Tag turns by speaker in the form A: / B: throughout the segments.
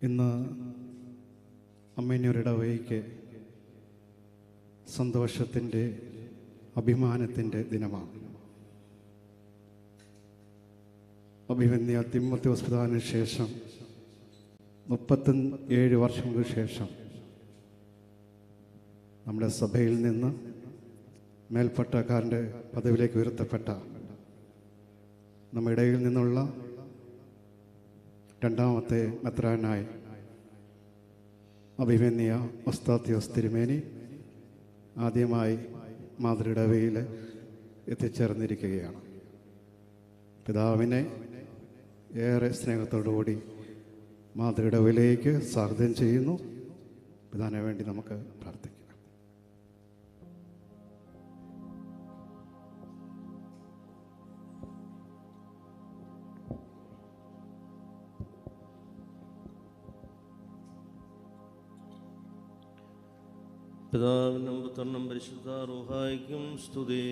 A: ഇന്ന് അമ്മേനിയൊരിടവയ്ക്ക് സന്തോഷത്തിൻ്റെ അഭിമാനത്തിൻ്റെ ദിനമാണ്. അഭിമന്യ തിമ്മോത്തിയോസ് പിതാവിന് ശേഷം 37 വർഷങ്ങൾക്ക് ശേഷം നമ്മുടെ സഭയിൽ നിന്ന് മേൽപ്പട്ടക്കാരൻ്റെ പദവിയിലേക്ക് ഉയർത്തപ്പെട്ട നമ്മുടെ ഇടയിൽ നിന്നുള്ള രണ്ടാമത്തെ മെത്രാനായി അഭിമന്യ ഒസ്താത്യോസ് തിരുമേനി ആദ്യമായി മാതൃയിടവയിൽ എത്തിച്ചേർന്നിരിക്കുകയാണ്. പിതാവിനെ ഏറെ സ്നേഹത്തോടുകൂടി മാതൃയിടവയിലേക്ക് സ്വാഗതം ചെയ്യുന്നു. പിതാവിന് വേണ്ടി നമുക്ക് പ്രാർത്ഥിക്കാം.
B: പിതാവിനും പുത്രനും പരിശുദ്ധ റൂഹായിക്കും സ്തുതി.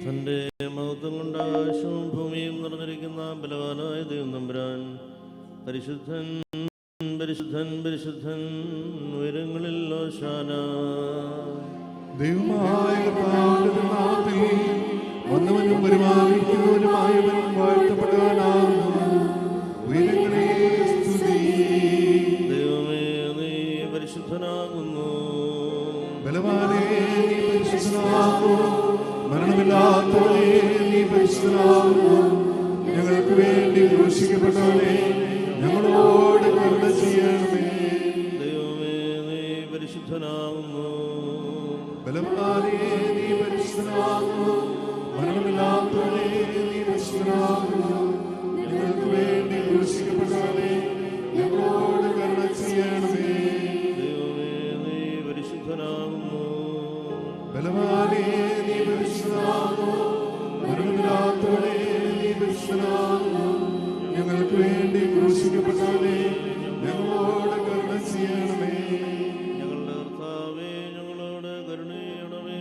B: തന്റെ മഹത്വം കൊണ്ട് ആകാശവും ഭൂമിയും നിറഞ്ഞിരിക്കുന്ന ബലവാനായ ദൈവം തമ്പുരാൻ പരിശുദ്ധൻ പരിശുദ്ധൻ പരിശുദ്ധൻ ഉയരങ്ങളിൽ ഹോശാന.
C: ദൈവമായ വന്നവനും പരിപാലിക്കുന്നവനുമായവൻ വാഴ്ത്തപ്പെട്ടവനാകുന്നു. ഉയരങ്ങളെ സ്തുതി.
B: ദൈവമേ, നീ പരിശുദ്ധനാകുന്നു.
C: ബലവാനേ, നീ പരിശുദ്ധനാകുന്നു. മരണമില്ലാത്തവനേ, നീ പരിശുദ്ധനാകുന്നു. ഞങ്ങൾക്ക് വേണ്ടി ക്രൂശിക്കപ്പെട്ടവനേ, ഞങ്ങളോട് കരുണ ചെയ്യണമേ.
B: ദൈവമേ, നീ പരിശുദ്ധനാകുന്നു.
C: ബലവാനേ, നീ പരിശുദ്ധനാകുന്നു. മരണമില്ലാത്തവനേ, നീ പരിശുദ്ധനാകുന്നു. ഞങ്ങൾക്ക് വേണ്ടി ക്രൂശിക്കപ്പെട്ടവനേ, ഞങ്ങളോട് കരുണ ചെയ്യണമേ.
B: ദൈവമേ, നീ പരിശുദ്ധനാകുന്നു.
C: ബലവാനേ, നീ പരിശുദ്ധനാകുന്നു. മരണമില്ലാത്തവനേ, നീ പരിശുദ്ധനാകുന്നു. ഞങ്ങൾക്ക് വേണ്ടി ക്രൂശിക്കപ്പെട്ടവനേ, ഞങ്ങളോട് കരുണ ചെയ്യണമേ.
B: ഞങ്ങളുടെ കർത്താവേ, ഞങ്ങളോട് കരുണയണമേ.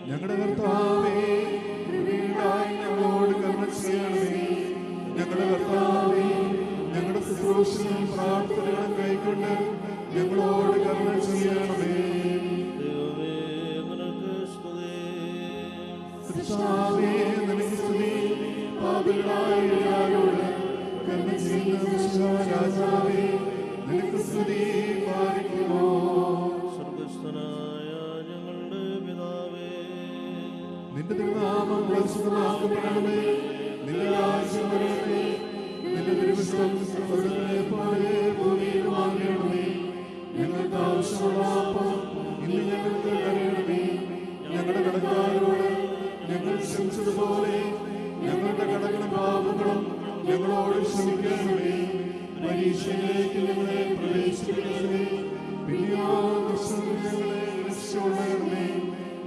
C: ഞങ്ങളുടെ കർത്താവേ, കരുണയായി ഞങ്ങളോട് കരുണ ചെയ്യണമേ. ഞങ്ങളുടെ കർത്താവേ, ഞങ്ങളുടെ ശുശ്രൂഷയും പ്രാർത്ഥനകളും കൈക്കൊണ്ട് ഞങ്ങളോട് കരുണ ചെയ്യണമേ.
B: ദൈവമേ, നിനക്ക് സ്തുതി.
C: കർത്താവേ, നിനക്ക് സ്തുതി. പാപികളായ എല്ലാവരോട് കരുണ ചെയ്യുന്ന രാജാവേ, നിനക്ക് സ്തുതി. പാലിക്കുമോ
B: സ്വർഗസ്ഥനായ ഞങ്ങളുടെ പിതാവേ,
C: നിന്റെ തിരുനാമം പ്രസിദ്ധമാക്കപ്പെടണമേ. നിന്റെ രാജ്യം വരണമേ. നിന്റെ തിരുവിഷ്ടം സ്വർഗ്ഗത്തിലെ പോലെ ഭൂമിയിലുമാകണമേ. ഞങ്ങൾക്ക് ആവശ്യമുള്ള അപ്പം ഇന്ന് ഞങ്ങൾക്ക് തരണമേ. ഞങ്ങളുടെ കടക്കാരോട് ഞങ്ങൾ ക്ഷമിച്ചതുപോലെ ഞങ്ങളുടെ കടങ്ങളും പാപങ്ങളും ഞങ്ങളോട് ക്ഷമിക്കണമേ. പരീക്ഷയിലേക്ക് ഞങ്ങളെ പ്രവേശിപ്പിക്കണമേ. പിന്നെയോ ദുഷ്ടനിൽ ഞങ്ങളെ രക്ഷിച്ചുകൊള്ളണമേ.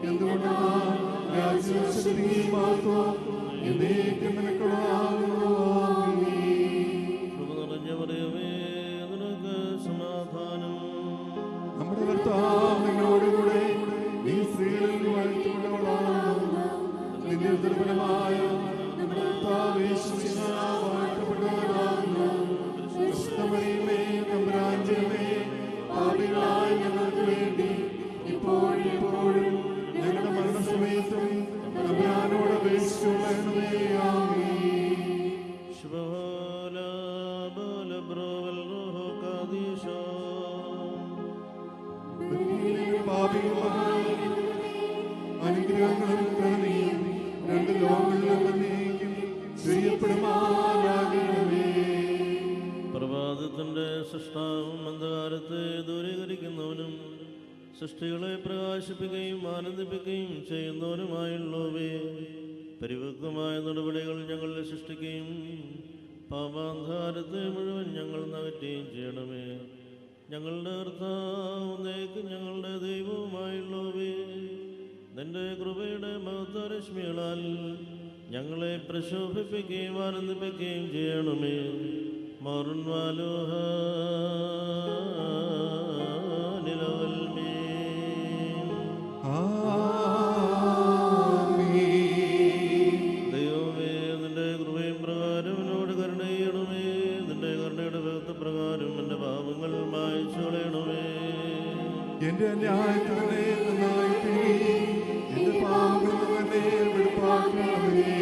C: എന്തുകൊണ്ടാണ് രാജ്യശക്തിയും മഹത്വവും എന്നേക്കും നിനക്കുള്ളതാകുന്നു. ആമേൻ.
B: കൃപ നിറഞ്ഞ മറിയമേ, നിനക്ക് സമാധാനം.
C: നമ്മുടെ കർത്താവ് നിന്നോടുകൂടെ, നീ സ്ത്രീകളിൽ വാഴ്ത്തപ്പെട്ടവളാകുന്നു. നിന്റെ ഉദരഫലമായ നമ്മുടെ കർത്താവ് യേശു വാഴ്ത്തപ്പെട്ടവനാകുന്നു. പരിശുദ്ധ മറിയമേ, തമ്പുരാന്റെ അമ്മേ, പാപികളായ ഞങ്ങൾക്ക് വേണ്ടി ഇപ്പോഴും എപ്പോഴും ഞങ്ങളുടെ മരണസമയത്തും തമ്പുരാനോട് അപേക്ഷിച്ചുകൊള്ളണമേ. ആമേൻ.
B: ശുഭോല ബോല ബ്രോവൽ റൂഹോ ഖദീശോ.
C: പാപികളായ അനുഗ്രഹങ്ങളും കരുണയും രണ്ട് ലോകങ്ങളിലും എന്നേക്കും ചെയ്യപ്പെടുമാറാകണമേ.
B: പ്രഭാതത്തിന്റെ സൃഷ്ടാവും അന്ധകാരത്തെ ദൂരീകരിക്കുന്നവനും സൃഷ്ടികളെ പ്രകാശിപ്പിക്കുകയും ആനന്ദിപ്പിക്കുകയും ചെയ്യുന്നവനുമായുള്ളവേ, പരിപക്വമായ നടപടികൾ ഞങ്ങളെ സൃഷ്ടിക്കുകയും പാപാന്ധാരത്തെ മുഴുവൻ ഞങ്ങൾ നകറ്റുകയും ചെയ്യണമേ. ഞങ്ങളുടെ കർത്താവ് ഞങ്ങളുടെ ദൈവവുമായുള്ളവേ, നിന്റെ കൃപയുടെ മഹത്വരശ്മികളാൽ ഞങ്ങളെ പ്രശോഭിപ്പിക്കുകയും ആനന്ദിപ്പിക്കുകയും ചെയ്യണമേ. മറുൻവാലോഹ നിലവൽമേ.
C: ആമേൻ.
B: ദൈവമേ, നിന്റെ കൃപയും പ്രകാരം
C: നിന്റെ അന്യായത്തിൽ തന്നെ നന്നായി തിരികെ എന്റെ പാപങ്ങളിൽ തന്നെ വെടുപ്പാക്കണമേ.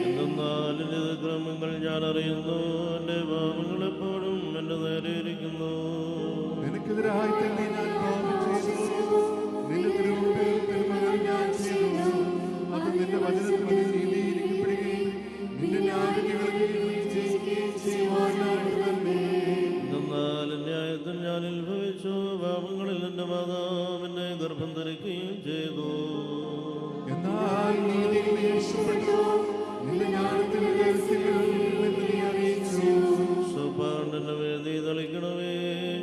B: എന്തെന്നാൽ എന്റെ ക്രമങ്ങൾ ഞാൻ അറിയുന്നു, എന്റെ പാപങ്ങൾ എപ്പോഴും എന്റെ നേരെ ഇരിക്കുന്നു.
C: നിനക്കെതിരായി തന്നെ ഞാൻ പാപം ചെയ്തു, നിന്റെ തിരുമുമ്പിൽ തിന്മകൾ ഞാൻ ചെയ്തു. അത് നിന്റെ വചനത്തിൽ നീതിയിരിക്കപ്പെടുകയും നിന്റെ ന്യായവിധികളിൽ വിജയിക്കുകയും ചെയ്യുവാനായിട്ട് തന്നെ.
B: എന്നാൽ ന്യായത്തിൽ ഞാൻ ഉത്ഭവിച്ചു, പാപങ്ങളിൽ എന്റെ മാതാവിന്റെ ഗർഭം ധരിക്കുകയും ചെയ്തു.
C: എന്നാൽ നീതിയിൽ നീ രക്ഷപ്പെട്ടു, നിന്റെ ജ്ഞാനത്തിന്റെ രഹസ്യങ്ങൾ നീ അറിയിച്ചു.
B: സുപാണ്ഡന്റെ വേദി തളിക്കണമേ,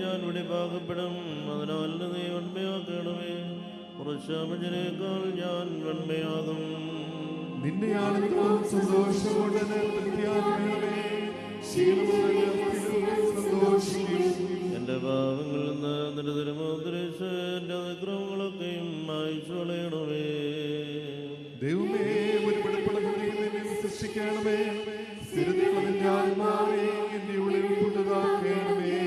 B: ഞാൻ വെടിപ്പാക്കപ്പെടും. അതിനാൽ നീ വെണ്മയാക്കണമേ, പുറശാമജനേക്കാൾ ഞാൻ വെണ്മയാകും.
C: നിന്റെ ആനന്ദവും സന്തോഷം കൊണ്ട് പ്രത്യാഗമേ, സന്തോഷിക്കും.
B: എന്റെ പാപങ്ങളിൽ നിന്ന് നിന്റെ തിരുമുദ്രിച്ച് എന്റെ അതിക്രമങ്ങളൊക്കെയും മായ്ച്ചു കളയണമേ.
C: ദൈവമേ, ഒരു വെളിപ്പെടുത്തൽ സൃഷ്ടിക്കണമേ. സ്ഥിരതയുള്ള നിന്റെ ആത്മാവേ എന്റെ ഉള്ളിൽ പുതുതാക്കണമേ.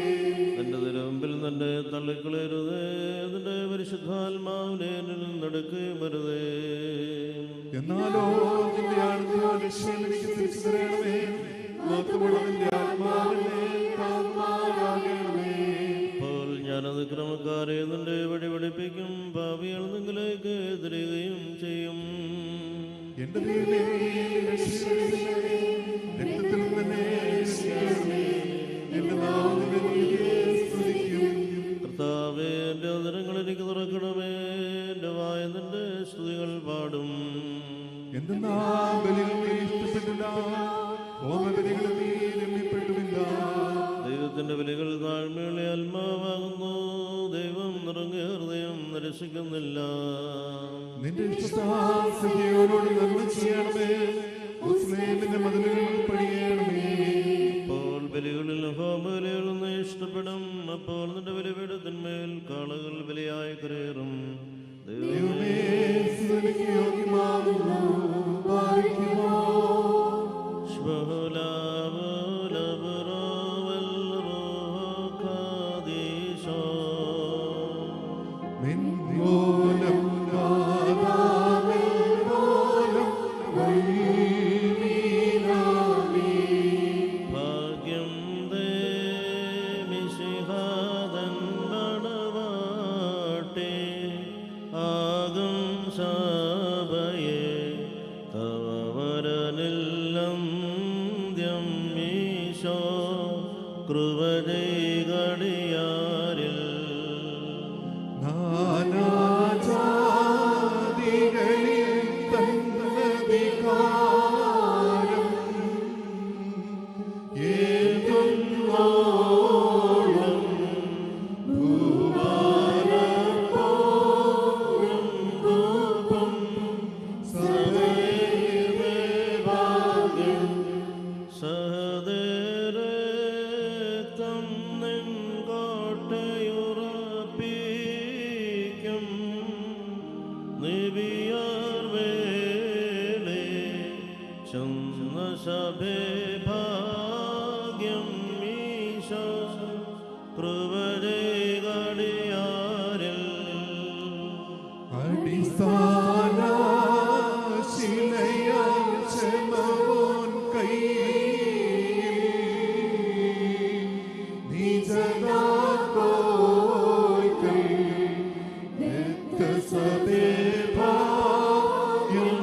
B: എന്റെ തിരുമുമ്പിൽ നിന്നെ തള്ളിക്കളയരുതേ, നിന്റെ പരിശുദ്ധാത്മാവിനെ എന്നിൽ നടക്കുകയും വരുതേ.
C: എന്നാലോ നിന്റെ ആനന്ദവും രക്ഷയും എനിക്ക് തിരിച്ചു തരണമേ. മാത്രമുള്ള നിന്റെ ആത്മാവിനെ താങ്ങാകണമേ.
B: അപ്പോൾ ഞാൻ അതിക്രമക്കാരെ നിന്റെ വഴി പഠിപ്പിക്കും, പാപികൾ നിങ്ങളിലേക്ക് തിരികെയും ചെയ്യും.
C: എന്റെ ദൈവമേ, രക്തത്തിൽ തന്നെ രക്ഷിക്കണമേ. എന്റെ നാമം നിന്നെ സ്തുതിക്കും.
B: കർത്താവേ, എന്റെ അതിരങ്ങൾ എനിക്ക് തുറക്കണമേ, എന്റെ വായ നിന്റെ സ്തുതികൾ പാടും.
C: എന്തെന്നാൽ ബലികൾ നീ ഇഷ്ടപ്പെട്ടില്ല, ഹോമബലികൾ നീ രമ്യപ്പെട്ടുമില്ല.
B: ദൈവത്തിന്റെ ബലികൾ താഴ്മയുള്ള ആത്മാവാകുന്നു, ദൈവം നിറങ്ങിയ ഹൃദയം നിരസിക്കുന്നില്ല.
C: നിന്റെ ഇഷ്ടയോട് നന്മ ചെയ്യണമേ, മുസ്ലിമിന്റെ മതിലുകൾ പണിയണമേ.
B: അപ്പോൾ ബലികളിൽ ഹോമബലികളും നീ ഇഷ്ടപ്പെടും, അപ്പോൾ നിന്റെ ബലിപീഠത്തിന്മേൽ കാളകൾ ബലിയായി കരയേറും.
C: ദൈവമേ, സ്തുതിക്ക് യോഗ്യമാകുന്നു. പാലിക്കുമോ മിൻമൂലം നാദാമിൽ മൂലം വൈമീനാമി.
B: ഭാഗ്യം ദേ മിശിഹാദൻ മണവാട്ടി, ആകും സഭയെ തവ വരനില്ലന്ത്യം ഈശോ കൃപജൈകടിയാരിൽ.
C: നാനാജാതികളിൽ തന്നധികാരം ഏതുന്നോളം ഭൂവാനപ്പോഴും ധൂപം സദൈവേ ഭാഗ്യം.
B: സഹദേരക്തം നിൻ കോട്ടയുറപ്പിക്കും, നിബിയാർ വേളെ ചന്ന സഭേ ഭാഗ്യം ഈശോ കൃപജൈകടിയാരിൽ.
C: അടിസ്ഥാനശിലയാൽ ക്ഷമവോൻ കയ്യിൽ നിജതാക്കോയ്ക്കൽ രക്തസഭേ ഭാഗ്യം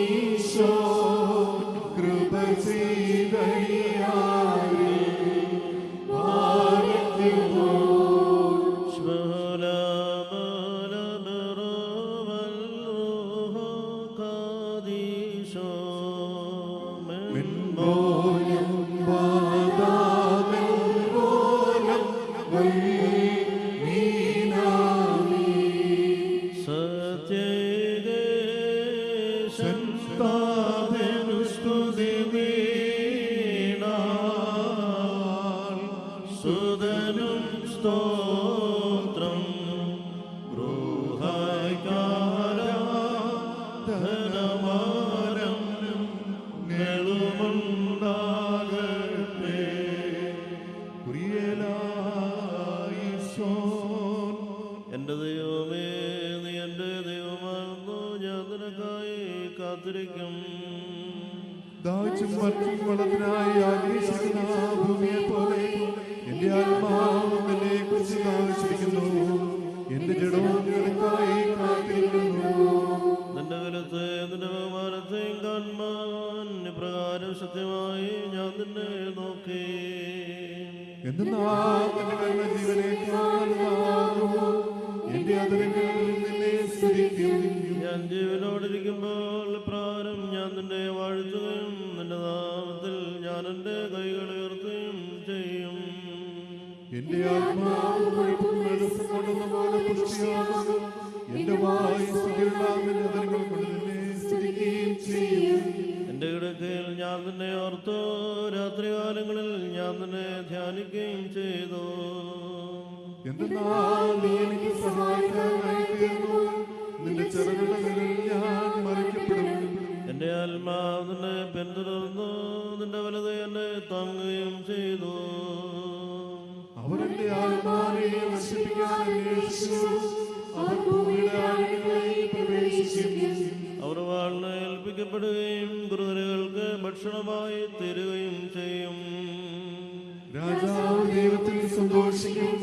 C: ഈശോ കൃപ ചെയ്തടിയാരിൽ ഭാഗ്യമോ. മിൻമോലം വാദാമിൽ മൂലം വൈമീനാമി.
B: സത്യനുസ്തുതി വീണാൽ സുതനും സ്തോത്രം ധനമാരം നെളുമുണ്ടാ
C: ദാഹിച്ചും മറ്റും വെള്ളത്തിനായി ആഗ്രഹിച്ചിരിക്കുന്ന ഭൂമിയെ പോലെ എന്റെ ആത്മാവ് എന്നെ കുറിച്ച് ദാഹിച്ചിരിക്കുന്നു. എന്റെ ജഡവും നിനക്കായി കാത്തിരിക്കുന്നു.
B: നിന്റെ ബലത്തെ നിന്റെ ബഹുമാനത്തെയും കാണുവാൻ ഇപ്രകാരം സത്യമായി ഞാൻ നിന്നെ നോക്കി.
C: എന്തെന്നാൽ നിന്റെ കരുണ ജീവനേക്കാൾ വലുതാകുന്നു. എന്റെ അതിരുകൾ നിന്നെ സ്തുതിക്കും.
B: ഞാൻ ജീവനോടിരിക്കുമ്പോൾ പ്രാരം ഞാൻ നിന്നെ വാഴ്ത്തുകയും നിന്റെ നാമത്തിൽ ഞാൻ എൻ്റെ കൈകൾ ഉയർത്തുകയും ചെയ്യും.
C: എന്റെ ആത്മാവ് കൊഴുപ്പും വെളുപ്പും കൊണ്ടുവന്ന പോലെ പുഷ്ടിയാകുന്നു. എന്റെ വായു സ്തുതിയുള്ള നിന്റെ അതിരുകൾ കൊണ്ട് നിന്നെ സ്തുതിക്കുകയും ചെയ്യും.
B: എൻ്റെ കിടക്കയിൽ ഞാൻ നിന്നെ ഓർത്തു, രാത്രികാലങ്ങളിൽ ഞാൻ നിന്നെ ധ്യാനിക്കുകയും ചെയ്തു.
C: എന്തെന്നാൽ നീ എനിക്ക് സഹായിക്കാനായി തീർന്നു. നിന്റെ ചെറുകളുടെ നിഴലിൽ ഞാൻ മറിക്കപ്പെടും.
B: എൻ്റെ ആത്മാവ് നിന്നെ പിന്തുടർന്നു, നിന്റെ വലത് എന്നെ താങ്ങുകയും ചെയ്തു.
C: അവർ എന്റെ ആത്മാവിനെ നശിപ്പിക്കാൻ അന്വേഷിച്ചു. അവർ ഭൂമിയുടെ ആഴങ്ങളിൽ പ്രവേശിക്കും.
B: അവർ വാളിനെ ഏൽപ്പിക്കപ്പെടുകയും കുറുകരകൾക്ക് ഭക്ഷണമായി തീരുകയും ചെയ്യും.
C: രാജാവ് ദൈവത്തിൽ സന്തോഷിക്കും.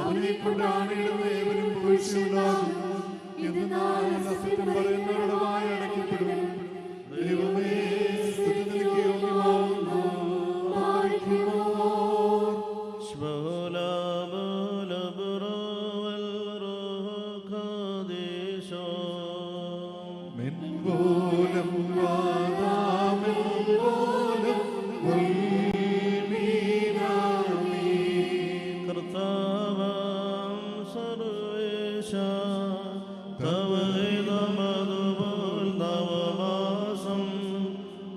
C: അവനെ കൊണ്ട് ആണയിടുന്ന ഏവരും വീഴ്ചയുണ്ടാകും. എന്നാൽ അസത്യം പറയുന്നവരുടെ വായ അടയ്ക്കപ്പെടും. ദൈവമേ, സ്തുതി നിനക്ക് യോഗ്യമാകുന്നു. മെൻപോലം വാദാമെൻപോലം വൽമീനാമീ.
B: കർത്താവാം സർവേശ തവ ഹിതമതുപോൽ നവമാസം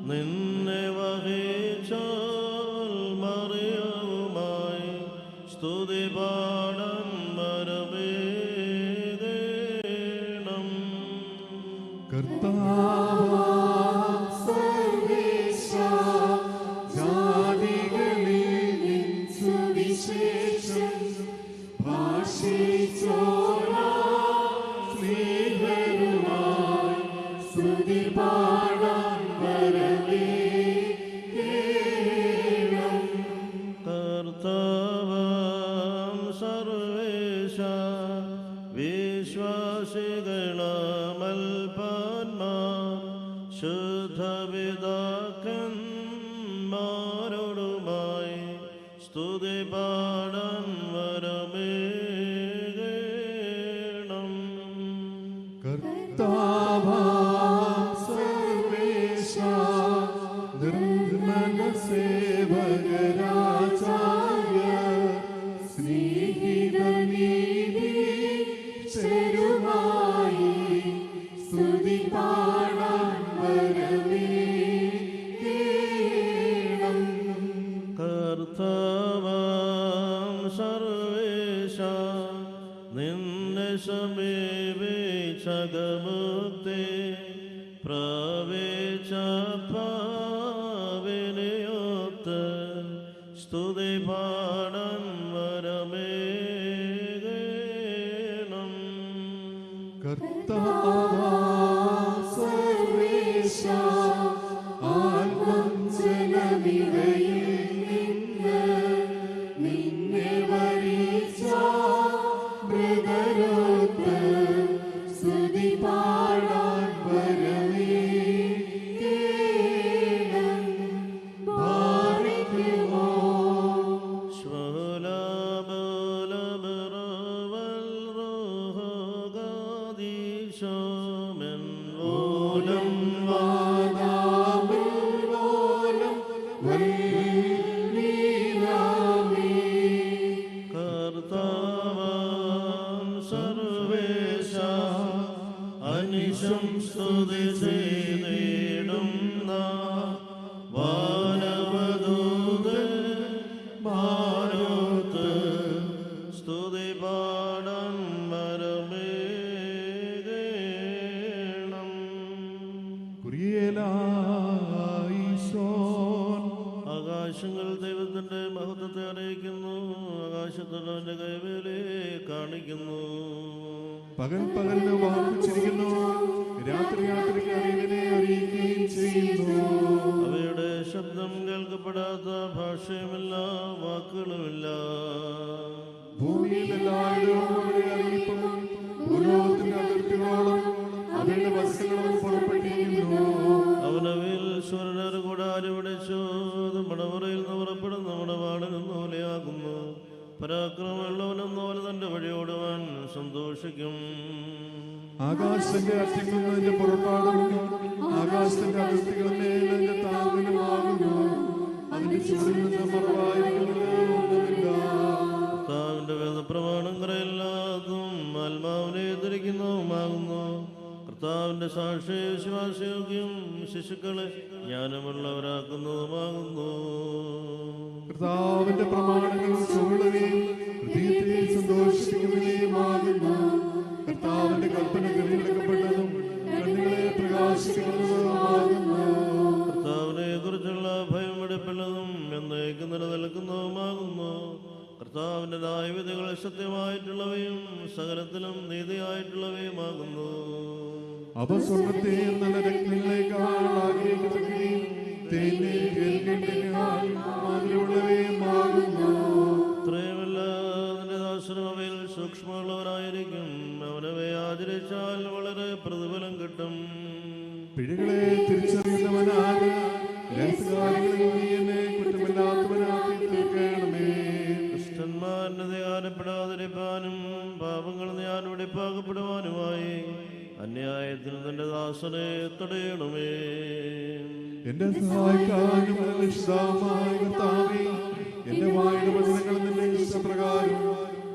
B: നിന്നെ വഹിച്ചാൽ മറിയവുമായി സ്തുതി പാടാൻ വരവേകണം.
C: കർത്താവാം സർവേശ ജാതികളിൽ നിൻ സുവിശേഷം ഭാഷിച്ചോരാ സ്നേഹരുമായി സ്തുതി പാടാൻ വരവേകണം.
B: കർത്താവാം സർവേശ വിശ്വാസികളമൽപാന്മാർ ശുദ്ധപിതാക്കന്മാരോടുമായി സ്തുതി പാടാൻ വരമേകണം.
C: കർത്താവാം സർവേശ നിർമ്മല സേവകരാചാര്യ സ്നേഹിത നീതി ചെരുമായി സ്തുതി പാടാൻ വരവേകണം.
B: കർത്താവാം സർവേശ നിന്നെ സമീപിച്ചകമുക്തി പ്രാപിച്ച പാവിനെയൊത്ത് സ്തുതി പാടാൻ വരമേകണം.
C: കർത്താവാം സർവേശ ആത്മഞ്ജനനിരയിൽ നിന്ന് നിന്നെ വരിച്ച മൃതരോത്ത് സ്തുതി പാടാൻ വരവേകണം. ഭാവിക്കുമോ ഓലം വാദാമിൽവോലം വൽമീനാമീ.
B: കർത്താവാം സർവേശ അനിശം സ്തുതി ചെയ്തിടുന്ന വാനവദൂതന്മാരോത്ത് സ്തുതി പാടാൻ വരമേകണം.
C: കുരിയേലായിസോൻ.
B: ആകാശങ്ങൾ ദൈവത്തിന്റെ മഹത്വത്തെ അറിയിക്കുന്നു, ആകാശത്തോടെ അവന്റെ കൈവേലെ കാണിക്കുന്നു.
C: പകൽ പകലിന് വാർപ്പിച്ചിരിക്കുന്നു, രാത്രിക്ക് അറിവിനെ അറിയിക്കുകയും ചെയ്യുന്നു.
B: അവയുടെ ശബ്ദം കേൾക്കപ്പെടാത്ത ഭാഷയുമില്ല, വാക്കുകളുമില്ല.
C: ഭൂമിയിൽ എല്ലായിടവും അവരുടെ അറിയിപ്പും ഭൂലോകത്തിന്റെ അതിർത്തികളോളം അവരുടെ വസ്തുക്കളും പുറപ്പെട്ടിരിക്കുന്നു.
B: അവനവയിൽ സൂര്യനൊരു കൂടാരം പിടിച്ചു, അത് മണവറയിൽ നിന്ന് പുറപ്പെടുന്ന മണവാളനെന്ന പോലെയാകുന്നു. പരാക്രമമുള്ളവനെന്നോലെ തന്റെ വഴിയോടുവാൻ സന്തോഷിക്കും.
C: ആകാശത്തിന്റെ അറ്റങ്ങളിൽ അതിന്റെ പുറപ്പാടും ആകാശത്തിന്റെ അതിർത്തികളിലെ അതിന്റെ താങ്ങലുമാകുന്നു. അതിന്റെ ചുവടിൽ നിന്ന് മറവായിരിക്കുന്നില്ല.
B: കർത്താവിന്റെ വേദപ്രമാണം കറയില്ലാത്തതും ആത്മാവിനെ ധരിക്കുന്നതുമാകുന്നു. കർത്താവിന്റെ സാക്ഷി വിശ്വാസയോഗ്യം, ശിശുക്കളെ ജ്ഞാനമുള്ളവരാക്കുന്നതുമാകുന്നു.
C: കർത്താവിന്റെ പ്രമാണങ്ങൾ ചുവടുകയും ഹൃദയത്തെ സന്തോഷിപ്പിക്കുന്നതുമാകുന്നു. കർത്താവിന്റെ കൽപ്പന തിരഞ്ഞെടുക്കപ്പെട്ടതും കണ്ണുകളെ പ്രകാശിക്കുന്നതുമാകുന്നു.
B: കർത്താവിനെ കുറിച്ചുള്ള ഭയം വെടിപ്പുള്ളതും എന്നേക്കും നിലനിൽക്കുന്നതുമാകുന്നു. കർത്താവിന്റെ ന്യായവിധികൾ സത്യമായിട്ടുള്ളവയും സകലത്തിലും നീതിയായിട്ടുള്ളവയുമാകുന്നു.
C: അവ സ്വർണ്ണത്തെ നല്ല രത്നങ്ങളെക്കാൾ ആഗ്രഹിക്കുകയും തേനിൽ കേൾക്കേണ്ടതിനാൽ മാതിരിയുള്ളവയുമാകുന്നു.
B: ഇത്രയുമല്ല, അതിന്റെ ദാസനും അവയിൽ സൂക്ഷ്മമുള്ളവരായിരിക്കും. അവനവയെ ആചരിച്ചാൽ വളരെ പ്രതിഫലം കിട്ടും.
C: പിഴകളെ തിരിച്ചറിയുന്നവനാണ്. രഹസ്യകാര്യങ്ങളിൽ നീ എന്നെ കുറ്റമില്ലാത്തവനാക്കി തീർക്കണമേ.
B: ദുഷ്ടന്മാരുടെ അധികാരപ്പെടാതിരിക്കാനും പാപങ്ങൾ ഞാൻ വെടിപ്പാക്കപ്പെടുവാനുമായി അന്യായത്തിൽ തന്റെ ദാസനെ തടയണമേ.
C: എന്റെ സഹായിക്കാനും നിഷ്ഠാവുമായ കർത്താവേ, എന്റെ വായുടെ വചനങ്ങൾ നിന്റെ ഇഷ്ടപ്രകാരം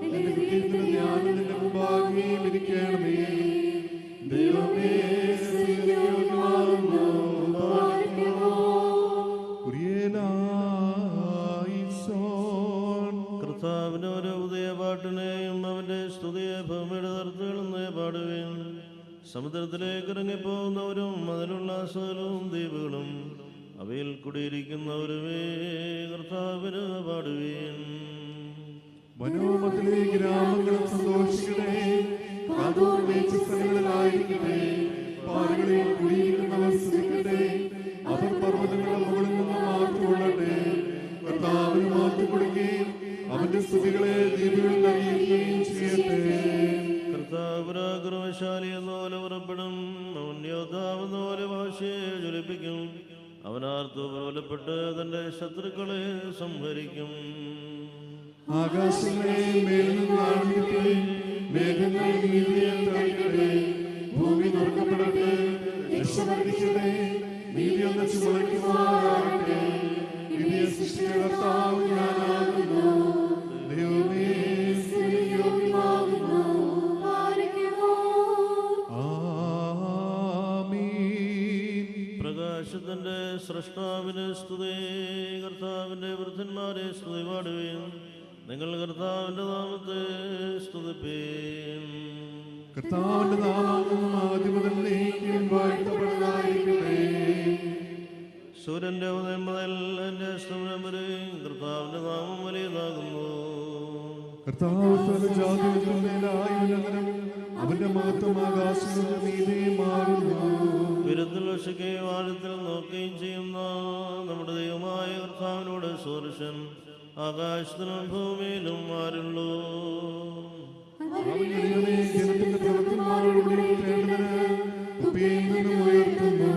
C: എന്റെ ഹൃദയത്തിന്റെ ധ്യാനം നിന്റെ മുമ്പാകെ ഇരിക്കണമേ. ദൈവമേ, സ്തുതിയോഗ്യമാകുന്നു. കുരിയനായിസോൻ.
B: കർത്താവിന്റെ ഓരോ ഉദയപാട്ടിനെയും അവന്റെ സ്തുതിയെ ഭൂമിയുടെ തർത്തുകളെന്ന് പാടുവേൻ. സമുദ്രത്തിലേക്ക് ഇറങ്ങിപ്പോകുന്നവരും അതിലുള്ള സകലവും ദ്വീപുകളും അവയിൽ കുടിയിരിക്കുന്നവരുമേ കർത്താവിന് പാടുവേൻ.
C: മനോമത്തിലെ ഗ്രാമങ്ങളും സന്തോഷിക്കട്ടെ. സ്ഥലങ്ങളിലായിരിക്കട്ടെ. പാറകളിൽ കുടിയിരിക്കുന്നവർ സ്തുതിക്കട്ടെ. അവർ പർവ്വതങ്ങളുടെ മുകളിൽ നിന്ന് മാറ്റുകൊള്ളട്ടെ. കർത്താവിന് മാറ്റി കൊടുക്കുകയും അവന്റെ സ്തുതികളെ ദ്വീപുകളിൽ അറിയിക്കുകയും ചെയ്യട്ടെ.
B: കർത്താവ് പരാക്രമശാലി എന്നപോലെ പുറപ്പെടും. അവൻ യോദ്ധാവെന്ന പോലെ ഭാഷയെ ജ്വലിപ്പിക്കും. അവനാർത്തു പ്രബലപ്പെട്ട് തന്റെ ശത്രുക്കളെ സംഹരിക്കും.
C: ആകാശങ്ങളെ മേലിൽ നിന്ന് ആഴ്ന്നിട്ട് മേഘങ്ങൾ നീതിയെ തളിക്കട്ടെ. ഭൂമി തുറക്കപ്പെടട്ടെ, രക്ഷ വർദ്ധിക്കട്ടെ, നീതി ഒന്നിച്ച് മുളയ്ക്കുമാറാകട്ടെ. വിധിയെ സൃഷ്ടിച്ച കർത്താവ് ഞാനാകുന്നു. ദൈവമേ, സ്തുതിയോഗ്യമാകുന്നു. ആമീൻ.
B: പ്രകാശത്തിന്റെ സ്രഷ്ടാവിന് സ്തുതി. കർത്താവിന്റെ വൃദ്ധന്മാരെ സ്തുതി പാടുകയും നിങ്ങൾ കർത്താവിന്റെ നാമത്തെ സ്തുതിപ്പീൻ.
C: കർത്താവിന്റെ നാമം ആദ്യം മുതൽ നീക്കും വാഴ്ത്തപ്പെടുന്നതായിരിക്കട്ടെ.
B: സൂര്യന്റെ ഉദയം മുതൽ എന്റെ അസ്തമനം വരെ കർത്താവിന്റെ നാമം വലിയതാകുന്നു.
C: കർത്താവ് സർവ്വജാതികൾക്കും മേലായി ഉന്നതനും അവന്റെ മഹത്വം ആകാശങ്ങളുടെ നീതിയുമാകുന്നു.
B: വിരുദ്ധൽ വശിക്കുകയും ആഴത്തിൽ നോക്കുകയും ചെയ്യുന്ന നമ്മുടെ ദൈവമായ കർത്താവിനോട് സുദർശൻ ആകാശത്തിലും ഭൂമിയിലും ആരുള്ളൂ.
C: അവൻ എളിയവനെ ജനത്തിന്റെ പ്രവർത്തനങ്ങളോടുകൂടി തേടുന്നതിന് കുപ്പിയിൽ നിന്നും ഉയർത്തുന്നു.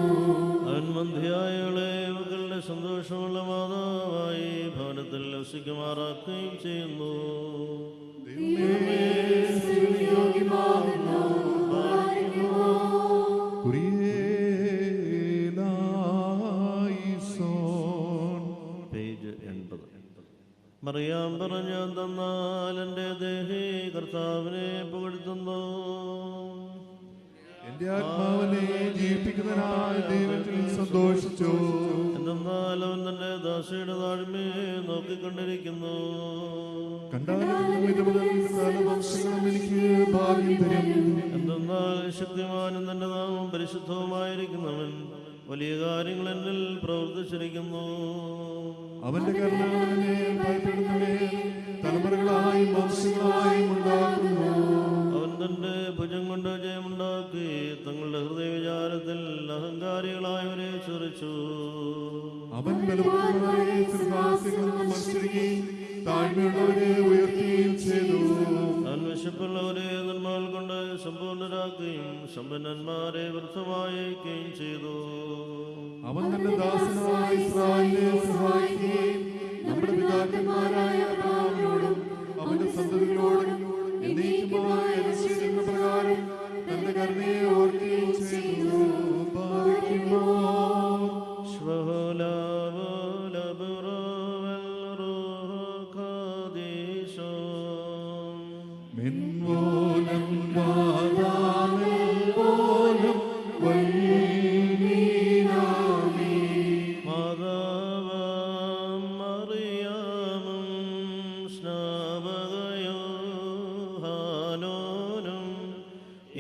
B: അവൻ മന്ധ്യയായവളെ മക്കളുടെ സന്തോഷമുള്ള മാതാവായി ഭവനത്തിൽ വസിക്കുമാറാക്കുകയും ചെയ്യുന്നു.
C: ദൈവമേ, സ്തുതിയോഗ്യമാകുന്നു. കുരിയനായിസോൻ.
B: പേജ് 80. മറിയാം പറഞ്ഞു തന്നാൽ എൻ്റെ ദേഹി കർത്താവിനെ പുകഴ്ത്തുന്നു.
C: എന്റെ ആത്മാവിനെ ജീവിപ്പിക്കുന്നതിനായി ദൈവത്തിൽ സന്തോഷിച്ചു.
B: എന്നാൽ അവൻ തന്റെ ദാസിയുടെ താഴ്മയെ നോക്കിക്കൊണ്ടിരിക്കുന്നു.
C: കണ്ടാലും ഇത് മുതൽ സകല വംശങ്ങളും എനിക്ക് ഭാഗ്യം തരും.
B: എന്തെന്നാൽ ശക്തിമാനും തന്റെ നാമം പരിശുദ്ധവുമായിരിക്കുന്നവൻ വലിയ കാര്യങ്ങൾ എന്നിൽ പ്രവർത്തിച്ചിരിക്കുന്നു.
C: അവന്റെ കരുണാവിനെ ഭയപ്പെടുന്നവരെ തലമുറകളായും വംശങ്ങളായും ഉണ്ടാക്കുന്നു.
B: അവൻ തന്റെ ഭുജം കൊണ്ട് ജയമുണ്ടാക്കി തങ്ങളുടെ ഹൃദയവിചാരത്തിൽ അഹങ്കാരികളായവരെ ചൊറിച്ചു.
C: അവൻ ബലവാന്മാരെ സിംഹാസനങ്ങളിൽ നിന്ന് മത്സരിക്കുകയും താഴ്മയുള്ളവരെ ഉയർത്തുകയും ചെയ്തു.
B: താൻ വിശപ്പുള്ളവരെ നിർമ്മൽ കൊണ്ട് സമ്പൂർണ്ണരാക്കുകയും സമ്പന്നന്മാരെ വൃദ്ധമായേക്കുകയും ചെയ്തു.
C: അവൻ തന്റെ ദാസനായ ഇസ്രായേലിനെ സഹായിക്കുകയും നമ്മുടെ പിതാക്കന്മാരായ അബ്രഹാമിനോടും അവന്റെ സന്തതികളോടും എന്നേക്കുമായി അനുസരിക്കുന്ന പ്രകാരം തന്റെ കരുണയെ ഓർക്കുകയും ചെയ്തു.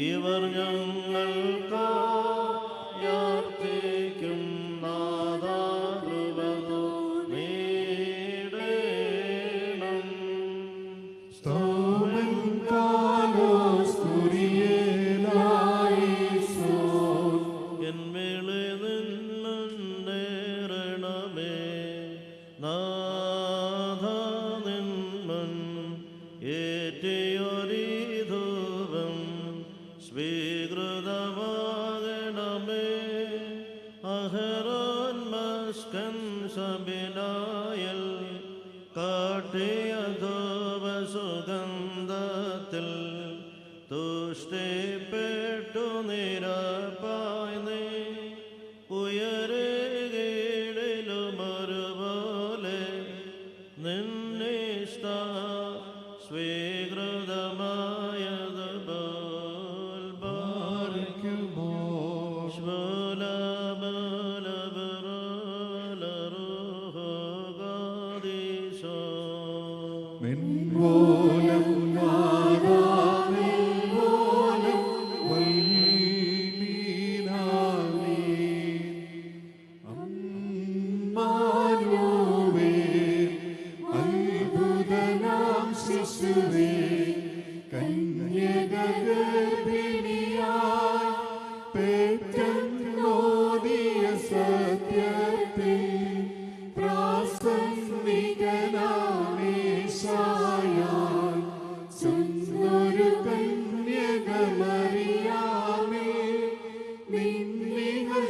B: ഇവർ ഞങ്ങൾക്ക് യാർത്ഥിക്കും നാദാകൃപതു നേടണം. എന്മേളെ നിന്നേരണമേ നാഥ നിന്മൻ ഏറ്റൊരിധൂപം സ്വീകൃതമാകണമേ. അഹരോൻ മസ്കൻ സബിനായൽ കാട്ടിയ ധൂപസുഗന്ധത്തിൽ തുഷ്ടിപ്പെട്ടു നിരപ്പായി നീ ഉയരുകയിലുമൊരുപോലെ നിന്നിഷ്ട സ്വീകൃതമായത്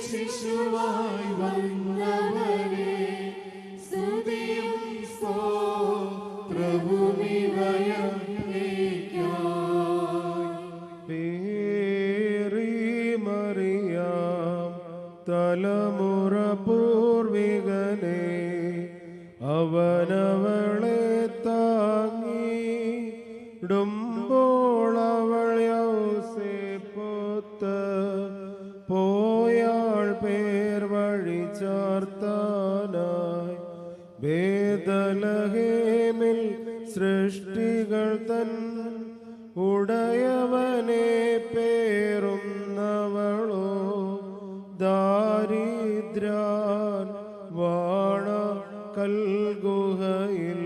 C: ശിശുവായി വന്നവരെ സ്തുതിയും സ്തോത്രവും
D: മറിയാം തലമുറ പൂർവികനെ അവനവളെ താങ്ങിടുമ്പോൾ അവൾ യൗസേപ്പൊത്ത് പോയാൾ പേർ വഴി ചാർത്താനായി ബേതലഹേമിൽ സൃഷ്ടികൾ തൻ ഉടയവനെ പേറുന്നവളോ ദാരിദ്രാൻ വാണ കൽഗുഹയിൽ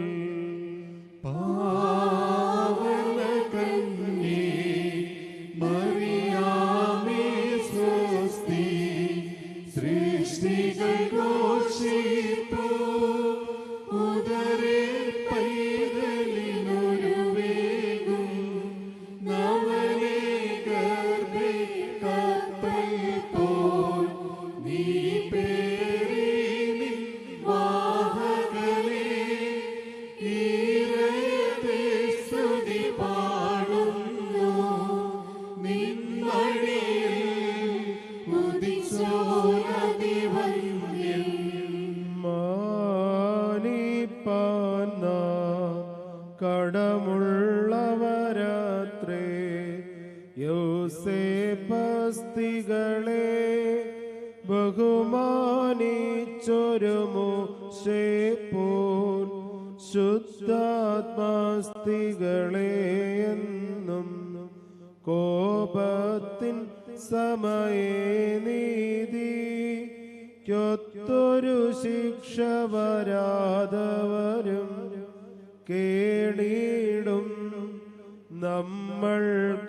D: കടമുള്ളവരാത്രേ യൗസേപ്പസ്തികളെ ബഹുമാനിച്ചൊരു മോശെപ്പോൽ ശുദ്ധാത്മാസ്തികളെ എന്നും കോപത്തിൻ സമയേ നീതിക്കൊത്തൊരു ശിക്ഷ വരാതവരും കേടിടും നമ്മൾക്കായനിശം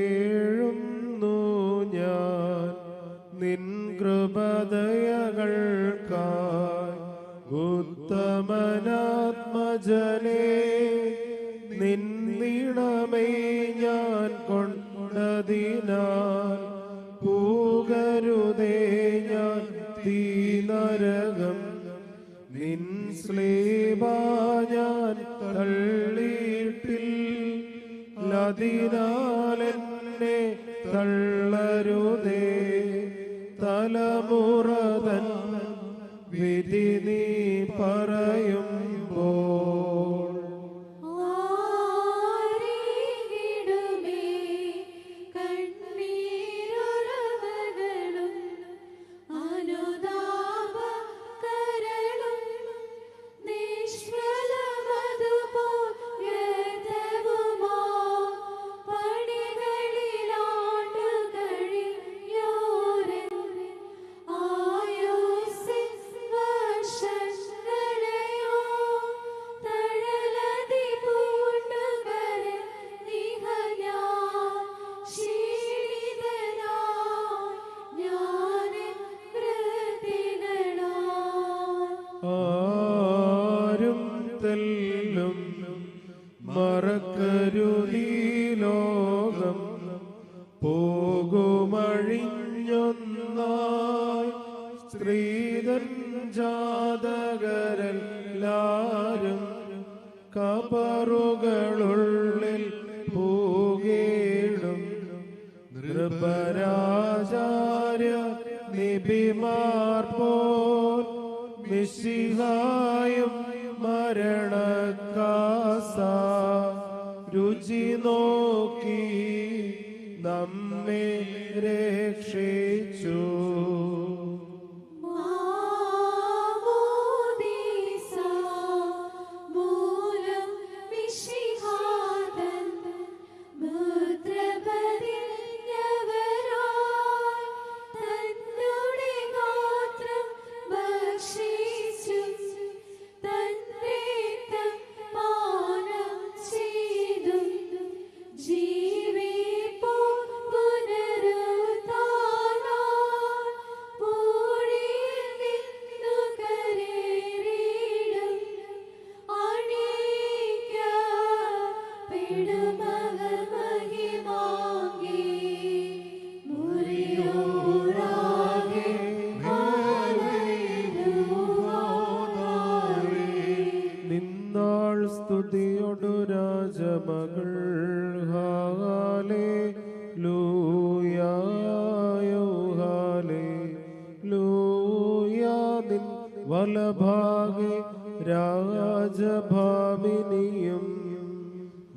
D: കേഴുന്നു ഞാൻ നിൻ കൃപദയകൾക്കായി ഉത്തമനാത്മജനേ നിന്നിടമേ ഞാൻ കൊണ്ടതിനാൽ പൂകരുതേ ഞാൻ തീനരകം നിൻ സ്ലേബാ ഞാൻ തള്ളിയിട്ടിൽ അതിനാലെന്നെ തള്ളരുതേ തലമുറതൻ വിധി നീ പറയുമ്പോൾ ആരും തെല്ലും മറക്കരുതീ ലോകം പോകുമഴിഞ്ഞൊന്നായി സ്ത്രീതൻ ജാതകരെല്ലാരും കബറുകളുള്ളിൽ പൂകേടും നൃപരാചാര്യ നിബിമാർ പോൽ മിശിഹായും മരണക്കാസ രുചി നോക്കി നമ്മെ രക്ഷിച്ചു. നിന്നാൾ സ്തുതിയൊടു രാജമകൾ ഹാലേ ലൂയായോ ഹാലേ ലൂയാ നിൻ വലഭാഗെ രാജഭാമിനിയും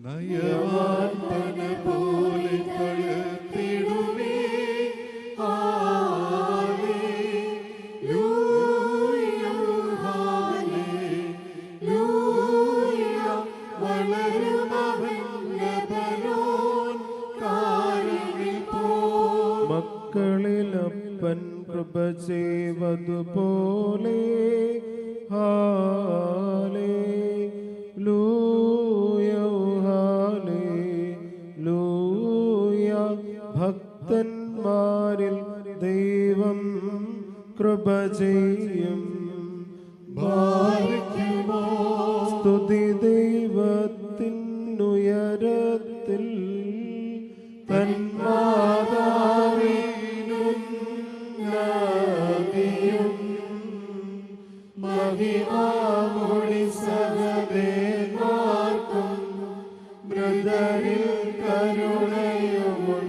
C: നയവാൻ പന പോലെ തളർത്തിടുമേ. Hallelujah, hallelujah. വളരുമവൻ ലെബനോൻ കാരിൽ പോൽ.
D: മക്കളിലപ്പൻ കൃപ ചെയ്വതുപോലെ ഹല്ലേലൂയ, ഹല്ലേലൂയ. ഭക്തന്മാരിൽ ദൈവം കൃപ ചെയ്യും.
C: ബാരിക്കുമോ
D: സ്തുതി ദൈവത്തിനുയരത്തിൽ
C: തന്മാതാവിനുന്നതിയും മഹിമാമൊഴി സഹദേവന്മാർക്കും മൃതരിൽ കരുണയുമുണ്ട്.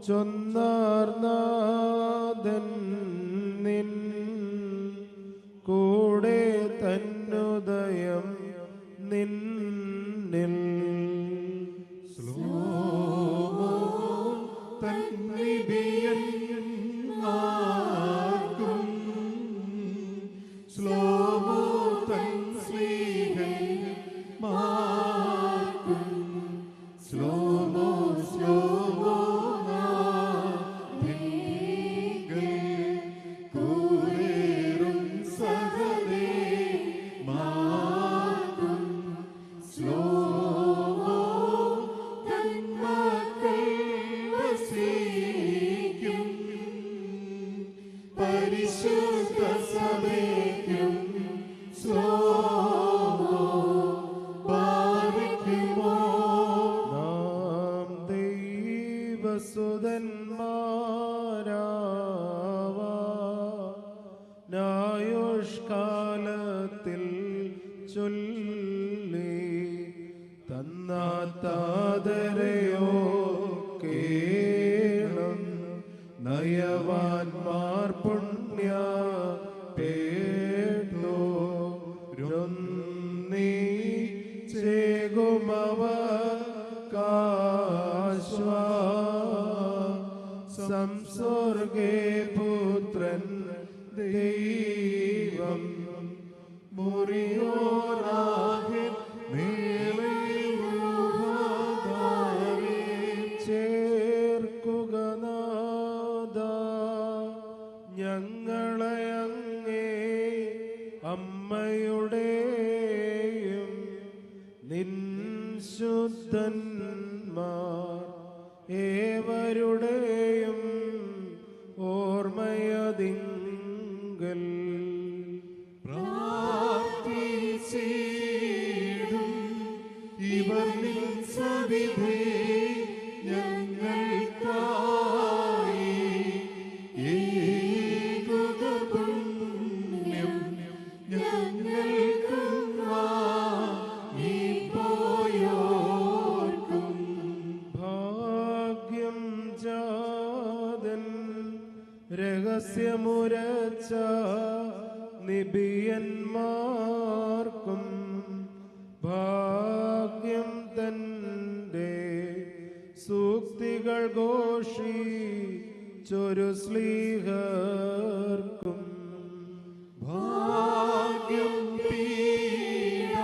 D: ചൊന്നാർനാഥൻ നിൻ കൂടെ തന്നുദയം നിന്നിൽ
C: തന്നിബിയന്മാർക്കും ശ്ലോമോ തൻ സ്ലീഹന്മാർക്കും ശ്ലോമോ ശ്ലോമോ നാഥികൾ കൂരേറും സഹദേ മാർക്കും ശ്ലോമോ തന്മക്കൾ വസിക്കും പരിശുദ്ധ സഭയ്ക്കും ശ്ലോമോ പാലിക്കുമോ.
D: നാം ദൈവസുതന്മാരായുഷ്കാലത്തിൽ ചൊല്ലി തന്നാതാദരയോ കേളം നയവാൻമാർ പുണ്യ പേടോ രൊന്നീ ചേകുമവ കാശ്വാ സംസർഗേ പുത്രൻ ദൈവം
C: മുറിയോരാഹിൻ മേലയൂഹാദാരേ
D: ചേർക്കുക നാഥ ഞങ്ങളെ അങ്ങേ അമ്മയുടെയും നിൻ ശുദ്ധന്മാർ ഏവരുടെയും ഓർമ്മയതിങ്കൽ
C: പ്രാർത്ഥിച്ചിടും ഇവർ നിൻ സവിധേ ഞങ്ങൾക്കായി ഏകുക പുണ്യം ഞങ്ങൾക്കും വാങ്ങിപ്പോയോർക്കും.
D: ഭാഗ്യം ജാതൻ രഹസ്യമുരച്ച നിബിയന്മാർക്കും ഭാഗ്യം തൻ്റെ സൂക്തികൾ ഘോഷിച്ചൊരു സ്ലീഹർക്കും
C: ഭാഗ്യം പീഡ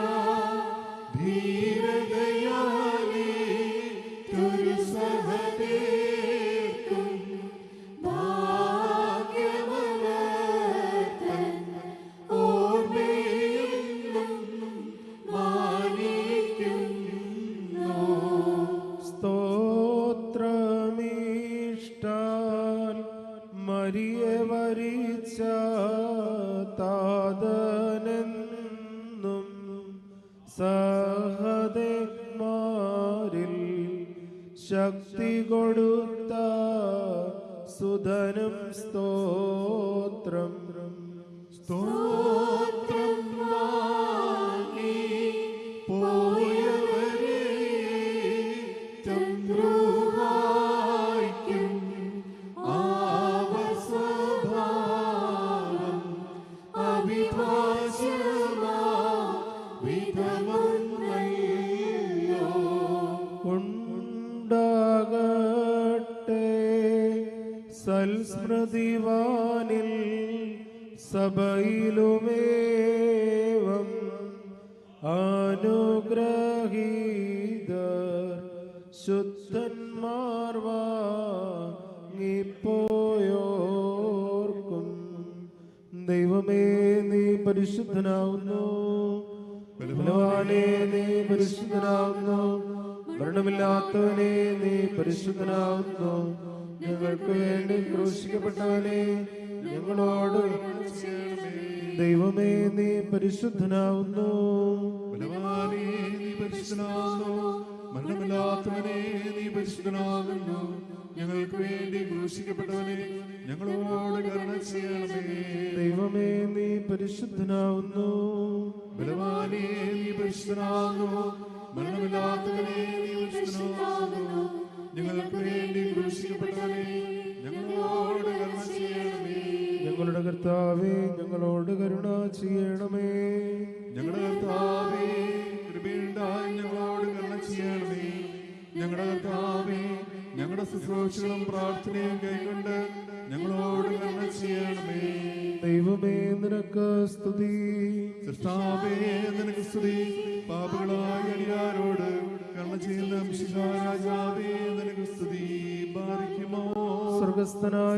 C: ധീരതയാലേ ഒരു സഹദേർക്കും ഭാഗ്യമവർത്തൻ ഓർമ്മയെന്നും മാനിക്കുന്നു.
D: സ്തോത്രമീഷ്ടാൽ മരിയെ വരിച്ച താതനെന്നും സഹദേന്മാരിൽ ശക്തി കൊടുത്ത സുധനും സ്തോത്രം
C: സ്തോത്രം വാങ്ങി പോയവരെ ചന്ദ്രുവായിക്കും ആവസ്വഭാവം അവിഭാജ്യമാ വിധമന്നയ്യോ.
D: ഉണ്ടാകട്ടെ സൽസ്മൃതിവാനിൽ സഭയിലുമേവം അനുഗ്രഹീതർ ശുദ്ധന്മാർ വാങ്ങിപ്പോയോർക്കും ദൈവമേ നീ പരിശുദ്ധനാവുന്നു, ബലവാനേ നീ പരിശുദ്ധനാവുന്നു, മരണമില്ലാത്തവനെ നീ പരിശുദ്ധനാവുന്നു, ഞങ്ങൾക്ക് വേണ്ടി ക്രൂശിക്കപ്പെട്ടവനെ ഞങ്ങളോട് ദൈവമേ നീ പരിശുദ്ധനാവുന്നു,
C: ബലവാനേ നീ പരിശുദ്ധനാകുന്നു, മരണമില്ലാത്തവനെ നീ പരിശുദ്ധനാകുന്നു, ഞങ്ങൾക്ക് വേണ്ടി ക്രൂശിക്കപ്പെട്ടവനെ ഞങ്ങളോട് കരുണ ചെയ്യണമേ.
D: ദൈവമേ നീ പരിശുദ്ധനാവുന്നു,
C: ബലവാനേ നീ പരിശുദ്ധനാകുന്നു, മരണമില്ലാത്തവനെ നീ പരിശുദ്ധനാകുന്നു, ഞങ്ങൾക്ക് വേണ്ടി ക്രൂശിക്കപ്പെട്ടവനെ ഞങ്ങളോട് കരുണ ചെയ്യണമേ.
D: ഞങ്ങളുടെ കർത്താവേ, ഞങ്ങളോട് കരുണ ചെയ്യണമേ.
C: ഞങ്ങളുടെ കർത്താവേ, കൃപയുണ്ടായി ഞങ്ങളോട് കരുണ ചെയ്യണമേ. ഞങ്ങളുടെ കർത്താവേ, ഞങ്ങളുടെ ശുശ്രൂഷകളും പ്രാർത്ഥനയും കൈക്കൊണ്ട് ഞങ്ങളോട് കരുണ ചെയ്യണമേ.
D: ദൈവമേ, നിനക്ക് സ്തുതി.
C: സൃഷ്ടാവേ, നിനക്ക് സ്തുതി. പാപികളായ അടിയാരോട് കരുണ ചെയ്യുന്ന മിശിഹാ രാജാവേ, നിനക്ക് സ്തുതി. ബാരിക്കുമോ.
D: സ്വർഗസ്ഥനായ